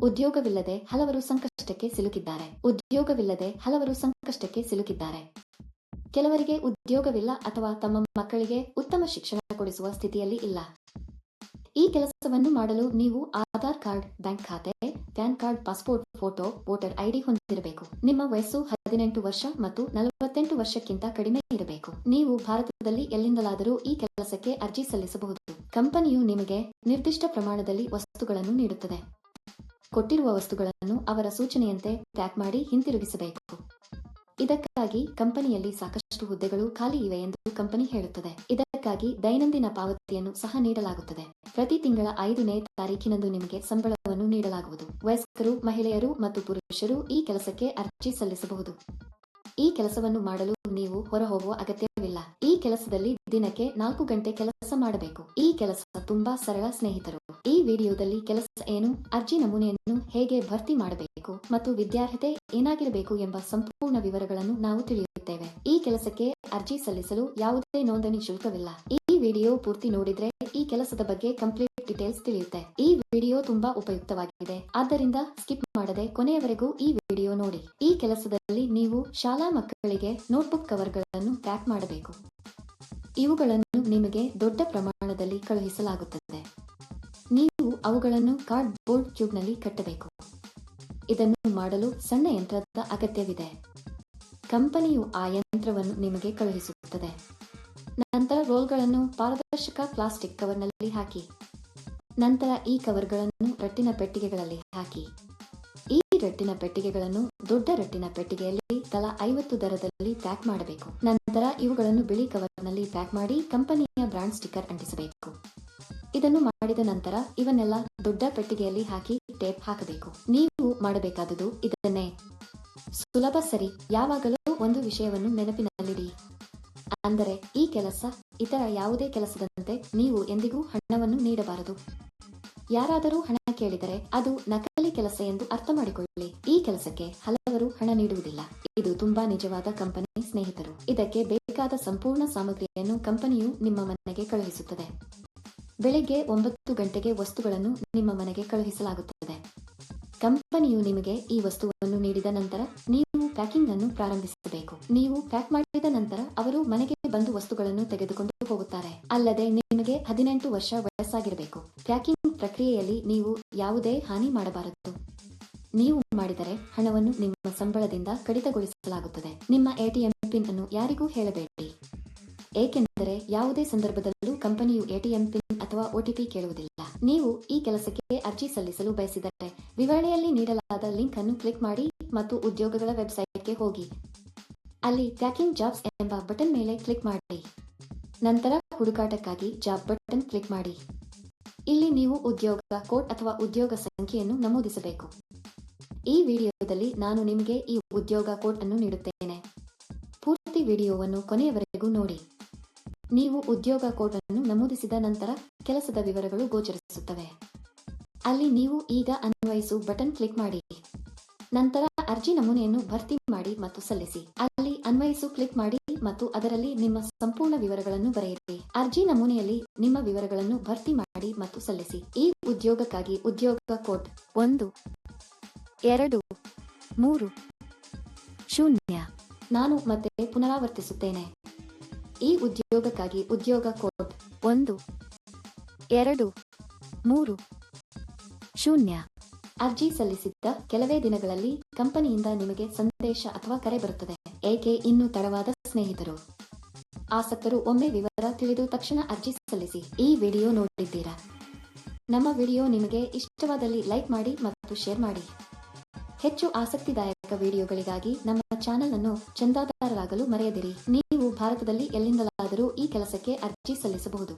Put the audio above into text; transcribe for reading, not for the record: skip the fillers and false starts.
ಉದ್ಯೋಗವಿಲ್ಲದೆ ಹಲವರು ಸಂಕಷ್ಟಕ್ಕೆ ಸಿಲುಕಿದ್ದಾರೆ. ಕೆಲವರಿಗೆ ಉದ್ಯೋಗವಿಲ್ಲ ಅಥವಾ ತಮ್ಮ ಮಕ್ಕಳಿಗೆ ಉತ್ತಮ ಶಿಕ್ಷಣ ಕೊಡಿಸುವ ಸ್ಥಿತಿಯಲ್ಲಿ ಇಲ್ಲ. ಈ ಕೆಲಸವನ್ನು ಮಾಡಲು ನೀವು ಆಧಾರ್ ಕಾರ್ಡ್, ಬ್ಯಾಂಕ್ ಖಾತೆ, PAN card, passport photo, voter ID ಹೊಂದಿರಬೇಕು. ನಿಮ್ಮ ವಯಸ್ಸು 18 ವರ್ಷ ಮತ್ತು 48 ವರ್ಷಕ್ಕಿಂತ ಕಡಿಮೆ ಇರಬೇಕು. ನೀವು ಭಾರತದಲ್ಲಿ ಎಲ್ಲಿಂದಲಾದರೂ ಈ ಕೆಲಸಕ್ಕೆ ಅರ್ಜಿ ಸಲ್ಲಿಸಬಹುದು. ಕಂಪನಿಯು ನಿಮಗೆ ನಿರ್ದಿಷ್ಟ ಪ್ರಮಾಣದಲ್ಲಿ ವಸ್ತುಗಳನ್ನು ನೀಡುತ್ತದೆ. ಕೊಟ್ಟಿರುವ ವಸ್ತುಗಳನ್ನು ಅವರ ಸೂಚನೆಯಂತೆ ಪ್ಯಾಕ್ ಮಾಡಿ ಹಿಂತಿರುಗಿಸಬೇಕು. ಇದಕ್ಕಾಗಿ ಕಂಪನಿಯಲ್ಲಿ ಸಾಕಷ್ಟು ಹುದ್ದೆಗಳು ಖಾಲಿ ಇವೆ ಎಂದು ಕಂಪನಿ ಹೇಳುತ್ತದೆ. ಇದಕ್ಕಾಗಿ ದೈನಂದಿನ ಪಾವತಿಯನ್ನು ಸಹ ನೀಡಲಾಗುತ್ತದೆ. ಪ್ರತಿ ತಿಂಗಳ 5ನೇ ತಾರೀಖಿನಂದು ನಿಮಗೆ ಸಂಬಳವನ್ನು ನೀಡಲಾಗುವುದು. ವಯಸ್ಕರು, ಮಹಿಳೆಯರು ಮತ್ತು ಪುರುಷರು ಈ ಕೆಲಸಕ್ಕೆ ಅರ್ಜಿ ಸಲ್ಲಿಸಬಹುದು. ಈ ಕೆಲಸವನ್ನು ಮಾಡಲು ನೀವು ಹೊರಹೋಗುವ ಅಗತ್ಯವಿಲ್ಲ. ಈ ಕೆಲಸದಲ್ಲಿ ದಿನಕ್ಕೆ 4 ಗಂಟೆ ಕೆಲಸ ಮಾಡಬೇಕು. ಈ ಕೆಲಸ ತುಂಬಾ ಸರಳ ಸ್ನೇಹಿತರು. ಈ ವಿಡಿಯೋದಲ್ಲಿ ಕೆಲಸ ಏನು, ಅರ್ಜಿ ನಮೂನೆಯನ್ನು ಹೇಗೆ ಭರ್ತಿ ಮಾಡಬೇಕು ಮತ್ತು ವಿದ್ಯಾರ್ಹತೆ ಏನಾಗಿರಬೇಕು ಎಂಬ ಸಂಪೂರ್ಣ ವಿವರಗಳನ್ನು ನಾವು ತಿಳಿಯುತ್ತೇವೆ. ಈ ಕೆಲಸಕ್ಕೆ ಅರ್ಜಿ ಸಲ್ಲಿಸಲು ಯಾವುದೇ ನೋಂದಣಿ ಶುಲ್ಕವಿಲ್ಲ. ಈ ವಿಡಿಯೋ ಪೂರ್ತಿ ನೋಡಿದ್ರೆ ಈ ಕೆಲಸದ ಬಗ್ಗೆ ಕಂಪ್ಲೀಟ್ ಡೀಟೇಲ್ಸ್ ತಿಳಿಯುತ್ತೆ. ಈ ವಿಡಿಯೋ ತುಂಬಾ ಉಪಯುಕ್ತವಾಗಿದೆ, ಆದ್ದರಿಂದ ಸ್ಕಿಪ್ ಮಾಡದೆ ಕೊನೆಯವರೆಗೂ ಈ ವಿಡಿಯೋ ನೋಡಿ. ಈ ಕೆಲಸದಲ್ಲಿ ನೀವು ಶಾಲಾ ಮಕ್ಕಳಿಗೆ ನೋಟ್ಬುಕ್ ಕವರ್ಗಳನ್ನು ಪ್ಯಾಕ್ ಮಾಡಬೇಕು. ಇವುಗಳನ್ನು ನಿಮಗೆ ದೊಡ್ಡ ಪ್ರಮಾಣದಲ್ಲಿ ಕಳುಹಿಸಲಾಗುತ್ತದೆ. ನೀವು ಅವುಗಳನ್ನು ಕಾರ್ಡ್ಬೋರ್ಡ್ ಟ್ಯೂಬ್ನಲ್ಲಿ ಕಟ್ಟಬೇಕು. ಇದನ್ನು ಮಾಡಲು ಸಣ್ಣ ಯಂತ್ರದ ಅಗತ್ಯವಿದೆ. ಕಂಪನಿಯು ಆ ಯಂತ್ರವನ್ನು ನಿಮಗೆ ಕಳುಹಿಸುತ್ತದೆ. ನಂತರ ರೋಲ್ಗಳನ್ನು ಪಾರದರ್ಶಕ ಪ್ಲಾಸ್ಟಿಕ್ ಕವರ್ನಲ್ಲಿ ಹಾಕಿ. ನಂತರ ಈ ಕವರ್ಗಳನ್ನು ರಟ್ಟಿನ ಪೆಟ್ಟಿಗೆಗಳಲ್ಲಿ ಹಾಕಿ. ಈ ರಟ್ಟಿನ ಪೆಟ್ಟಿಗೆಗಳನ್ನು ದೊಡ್ಡ ರಟ್ಟಿನ ಪೆಟ್ಟಿಗೆಯಲ್ಲಿ ತಲಾ 50 ದರದಲ್ಲಿ ಪ್ಯಾಕ್ ಮಾಡಬೇಕು. ನಂತರ ಇವುಗಳನ್ನು ಬಿಳಿ ಕವರ್ನಲ್ಲಿ ಪ್ಯಾಕ್ ಮಾಡಿ ಕಂಪನಿಯ ಬ್ರಾಂಡ್ ಸ್ಟಿಕ್ಕರ್ ಅಂಟಿಸಬೇಕು. ಇದನ್ನು ಮಾಡಿದ ನಂತರ ಇವನ್ನೆಲ್ಲ ದೊಡ್ಡ ಪೆಟ್ಟಿಗೆಯಲ್ಲಿ ಹಾಕಿ ಟೇಪ್ ಹಾಕಬೇಕು. ನೀವು ಮಾಡಬೇಕಾದುದು ಇದನ್ನೇ. ಸುಲಭ, ಸರಿ? ಯಾವಾಗಲೂ ಒಂದು ವಿಷಯವನ್ನು ನೆನಪಿನಲ್ಲಿಡಿ. ಅಂದರೆ ಈ ಕೆಲಸ ಇತರ ಯಾವುದೇ ಕೆಲಸದಂತೆ ನೀವು ಎಂದಿಗೂ ಹಣವನ್ನು ನೀಡಬಾರದು. ಯಾರಾದರೂ ಹಣ ಕೇಳಿದರೆ ಅದು ನಕಲಿ ಕೆಲಸ ಎಂದು ಅರ್ಥ ಮಾಡಿಕೊಳ್ಳಿ. ಈ ಕೆಲಸಕ್ಕೆ ಹಲವರು ಹಣ ನೀಡುವುದಿಲ್ಲ. ಇದು ತುಂಬಾ ನಿಜವಾದ ಕಂಪನಿ ಸ್ನೇಹಿತರು. ಇದಕ್ಕೆ ಬೇಕಾದ ಸಂಪೂರ್ಣ ಸಾಮಗ್ರಿಯನ್ನು ಕಂಪನಿಯು ನಿಮ್ಮ ಮನೆಗೆ ಕಳುಹಿಸುತ್ತದೆ. ಬೆಳಿಗ್ಗೆ 9 ಗಂಟೆಗೆ ವಸ್ತುಗಳನ್ನು ನಿಮ್ಮ ಮನೆಗೆ ಕಳುಹಿಸಲಾಗುತ್ತದೆ. ಕಂಪನಿಯು ನಿಮಗೆ ಈ ವಸ್ತುವನ್ನು ನೀಡಿದ ನಂತರ ನೀವು ಪ್ಯಾಕಿಂಗ್ ಅನ್ನು ಪ್ರಾರಂಭಿಸಬೇಕು. ನೀವು ಪ್ಯಾಕ್ ಮಾಡಿದ ನಂತರ ಅವರು ಮನೆಗೆ ಬಂದು ವಸ್ತುಗಳನ್ನು ತೆಗೆದುಕೊಂಡು ಹೋಗುತ್ತಾರೆ. ಅಲ್ಲದೆ ನಿಮಗೆ 18 ವರ್ಷ ವಯಸ್ಸಾಗಿರಬೇಕು. ಪ್ಯಾಕಿಂಗ್ ಪ್ರಕ್ರಿಯೆಯಲ್ಲಿ ನೀವು ಯಾವುದೇ ಹಾನಿ ಮಾಡಬಾರದು. ನೀವು ಮಾಡಿದರೆ ಹಣವನ್ನು ನಿಮ್ಮ ಸಂಬಳದಿಂದ ಕಡಿತಗೊಳಿಸಲಾಗುತ್ತದೆ. ನಿಮ್ಮ ATM ಪಿನ್ ಅನ್ನು ಯಾರಿಗೂ ಹೇಳಬೇಡಿ, ಏಕೆಂದರೆ ಯಾವುದೇ ಸಂದರ್ಭದಲ್ಲೂ ಕಂಪನಿಯು ATM ಪಿನ್ ಅಥವಾ OTP ಕೇಳುವುದಿಲ್ಲ. ನೀವು ಈ ಕೆಲಸಕ್ಕೆ ಅರ್ಜಿ ಸಲ್ಲಿಸಲು ಬಯಸಿದರೆ ವಿವರಣೆಯಲ್ಲಿ ನೀಡಲಾದ ಲಿಂಕ್ ಅನ್ನು ಕ್ಲಿಕ್ ಮಾಡಿ ಮತ್ತು ಉದ್ಯೋಗಗಳ ವೆಬ್ಸೈಟ್ಗೆ ಹೋಗಿ. ಅಲ್ಲಿ ಪ್ಯಾಕಿಂಗ್ ಜಾಬ್ಸ್ ಎಂಬ ಬಟನ್ ಮೇಲೆ ಕ್ಲಿಕ್ ಮಾಡಿ. ನಂತರ ಹುಡುಕಾಟಕ್ಕಾಗಿ ಜಾಬ್ ಬಟನ್ ಕ್ಲಿಕ್ ಮಾಡಿ. ಇಲ್ಲಿ ನೀವು ಉದ್ಯೋಗ ಕೋಡ್ ಅಥವಾ ಉದ್ಯೋಗ ಸಂಖ್ಯೆಯನ್ನು ನಮೂದಿಸಬೇಕು. ಈ ವಿಡಿಯೋದಲ್ಲಿ ನಾನು ನಿಮಗೆ ಈ ಉದ್ಯೋಗ ಕೋಡ್ ಅನ್ನು ನೀಡುತ್ತೇನೆ. ಪೂರ್ತಿ ವಿಡಿಯೋವನ್ನು ಕೊನೆಯವರೆಗೂ ನೋಡಿ. ನೀವು ಉದ್ಯೋಗ ಕೋಡ್ ಅನ್ನು ನಮೂದಿಸಿದ ನಂತರ ಕೆಲಸದ ವಿವರಗಳು ಗೋಚರಿಸುತ್ತವೆ. ಅಲ್ಲಿ ನೀವು ಈಗ ಅನ್ವಯಿಸು ಬಟನ್ ಕ್ಲಿಕ್ ಮಾಡಿ. ನಂತರ ಅರ್ಜಿ ನಮೂನೆಯನ್ನು ಭರ್ತಿ ಮಾಡಿ ಮತ್ತು ಸಲ್ಲಿಸಿ. ಅಲ್ಲಿ ಅನ್ವಯಿಸು ಕ್ಲಿಕ್ ಮಾಡಿ ಮತ್ತು ಅದರಲ್ಲಿ ನಿಮ್ಮ ಸಂಪೂರ್ಣ ವಿವರಗಳನ್ನು ಬರೆಯಿರಿ. ಅರ್ಜಿ ನಮೂನೆಯಲ್ಲಿ ನಿಮ್ಮ ವಿವರಗಳನ್ನು ಭರ್ತಿ ಮಾಡಿ ಮತ್ತು ಸಲ್ಲಿಸಿ. ಈ ಉದ್ಯೋಗಕ್ಕಾಗಿ ಉದ್ಯೋಗ ಕೋಡ್ 1 2 3 0. ನಾನು ಮತ್ತೆ ಪುನರಾವರ್ತಿಸುತ್ತೇನೆ. ಈ ಉದ್ಯೋಗಕ್ಕಾಗಿ ಉದ್ಯೋಗ ಕೋಡ್ 1 2 3 0. ಅರ್ಜಿ ಸಲ್ಲಿಸಿದ್ದ ಕೆಲವೇ ದಿನಗಳಲ್ಲಿ ಕಂಪನಿಯಿಂದ ನಿಮಗೆ ಸಂದೇಶ ಅಥವಾ ಕರೆ ಬರುತ್ತದೆ. ಏಕೆ ಇನ್ನೂ ತಡವಾದ ಸ್ನೇಹಿತರು? ಆಸಕ್ತರು ಒಮ್ಮೆ ವಿವರ ತಿಳಿದು ತಕ್ಷಣ ಅರ್ಜಿ ಸಲ್ಲಿಸಿ. ಈ ವಿಡಿಯೋ ನೋಡಿದ್ದೀರಾ? ನಮ್ಮ ವಿಡಿಯೋ ನಿಮಗೆ ಇಷ್ಟವಾದಲ್ಲಿ ಲೈಕ್ ಮಾಡಿ ಮತ್ತು ಶೇರ್ ಮಾಡಿ. ಹೆಚ್ಚು ಆಸಕ್ತಿದಾಯಕ ವಿಡಿಯೋಗಳಿಗಾಗಿ ನಮ್ಮ ಚಾನೆಲ್ ಅನ್ನು ಚಂದಾದಾರರಾಗಲು ಮರೆಯದಿರಿ. ನೀವು ಭಾರತದಲ್ಲಿ ಎಲ್ಲಿಂದಲಾದರೂ ಈ ಕೆಲಸಕ್ಕೆ ಅರ್ಜಿ ಸಲ್ಲಿಸಬಹುದು.